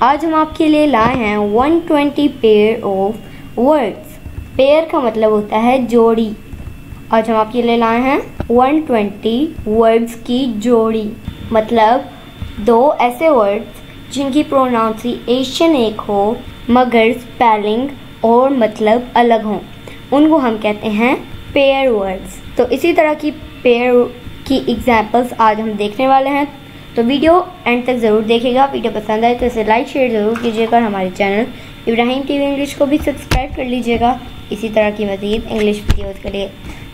आज हम आपके लिए लाए हैं 120 पेयर ऑफ वर्ड्स। पेयर का मतलब होता है जोड़ी। आज हम आपके लिए लाए हैं 120 वर्ड्स की जोड़ी, मतलब दो ऐसे वर्ड्स जिनकी प्रोनाउंसिएशन एक हो मगर स्पेलिंग और मतलब अलग हो, उनको हम कहते हैं पेयर वर्ड्स। तो इसी तरह की पेयर की एग्जाम्पल्स आज हम देखने वाले हैं, तो वीडियो एंड तक ज़रूर देखिएगा। वीडियो पसंद आए तो इसे लाइक शेयर ज़रूर कीजिएगा और हमारे चैनल इब्राहिम टीवी इंग्लिश को भी सब्सक्राइब कर लीजिएगा इसी तरह की मज़ीद इंग्लिश वीडियोज़ के लिए।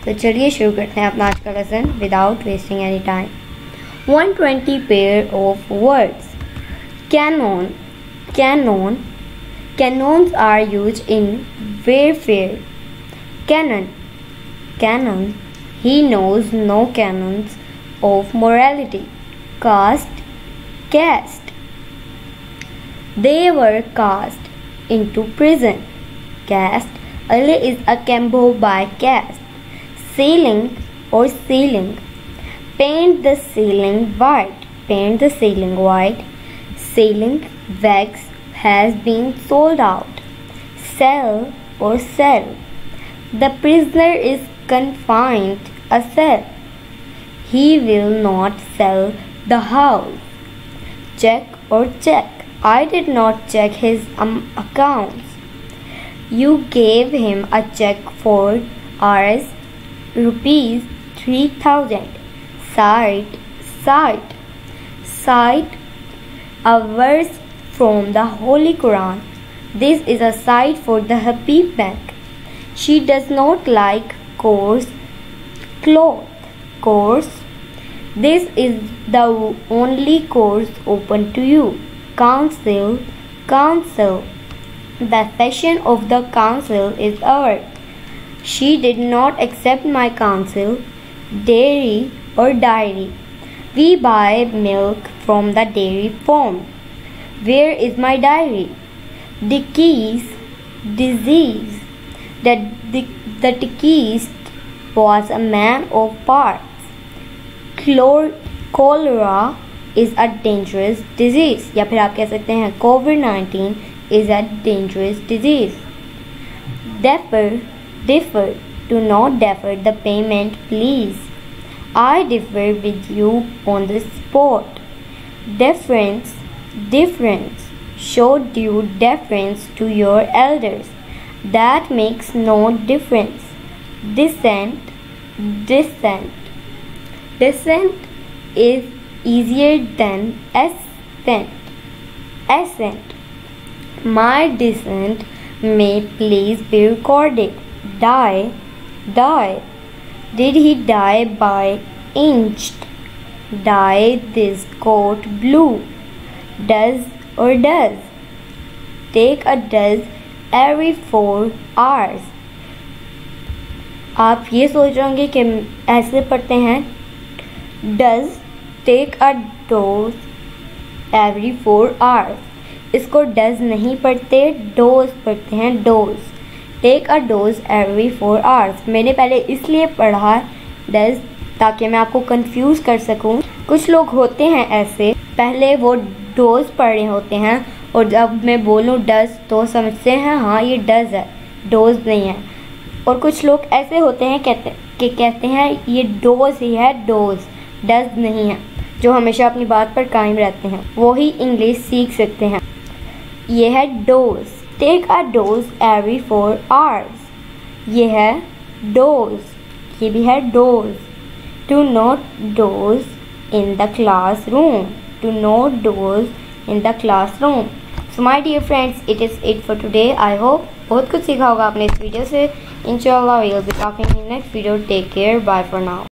तो चलिए शुरू करते हैं अपना आज का lesson without wasting any time. 120 pair of words. Canon, Canon, cannons are used in warfare. Cannon, cannon, he knows no canons of morality. Cast, cast, they were cast into prison. Cast early is a combo by cast. Ceiling or ceiling, paint the ceiling white. Paint the ceiling white. Ceiling wax has been sold out. Sell or sell, the prisoner is confined a cell. He will not sell the house. Check or check, I did not check his accounts. You gave him a check for rupees 3,000. Cite, cite, cite a verse from the Holy Quran. This is a cite for the Habib Bank. She does not like coarse cloth. Coarse. This is the only course open to you. Counsel, counsel. The session of the council is over. She did not accept my counsel. Dairy or diary. We buy milk from the dairy farm. Where is my diary? Disease, disease. The deceased was a man of parts. Cholera is a dangerous disease. या फिर आप कह सकते हैं COVID-19 is a dangerous disease. Defer, differ. Do not defer the payment, please. I differ with you on the spot. Deference, difference. Show due deference to your elders. That makes no difference. Dissent, dissent. Dissent is easier than assent. Assent. My dissent may please be recorded. Die, die. Did he die by inched? Dye this coat blue. Does or does. Take a does every 4 hours. आप ये सोच रहे होंगे कि ऐसे पढ़ते हैं does take a dose every 4 hours. इसको does नहीं पढ़ते, dose पढ़ते हैं, dose. Take a dose every 4 hours. मैंने पहले इसलिए पढ़ा does ताकि मैं आपको कंफ्यूज कर सकूं। कुछ लोग होते हैं ऐसे, पहले वो डोज पढ़ रहे होते हैं और जब मैं बोलूं डज तो समझते हैं हाँ ये डज है, डोज नहीं है। और कुछ लोग ऐसे होते हैं कहते हैं ये डोज ही है, डोज, डज नहीं है। जो हमेशा अपनी बात पर कायम रहते हैं वो ही इंग्लिश सीख सकते हैं। ये है dose. Take a dose every 4 hours. ये है डोज, ये भी है dose. Do not doze in the classroom. Do not doze in the classroom. So my dear friends, it is it for today. I hope बहुत कुछ सीखा होगा आपने इस वीडियो से। Inshallah we will be talking in next video. Take care. Bye for now.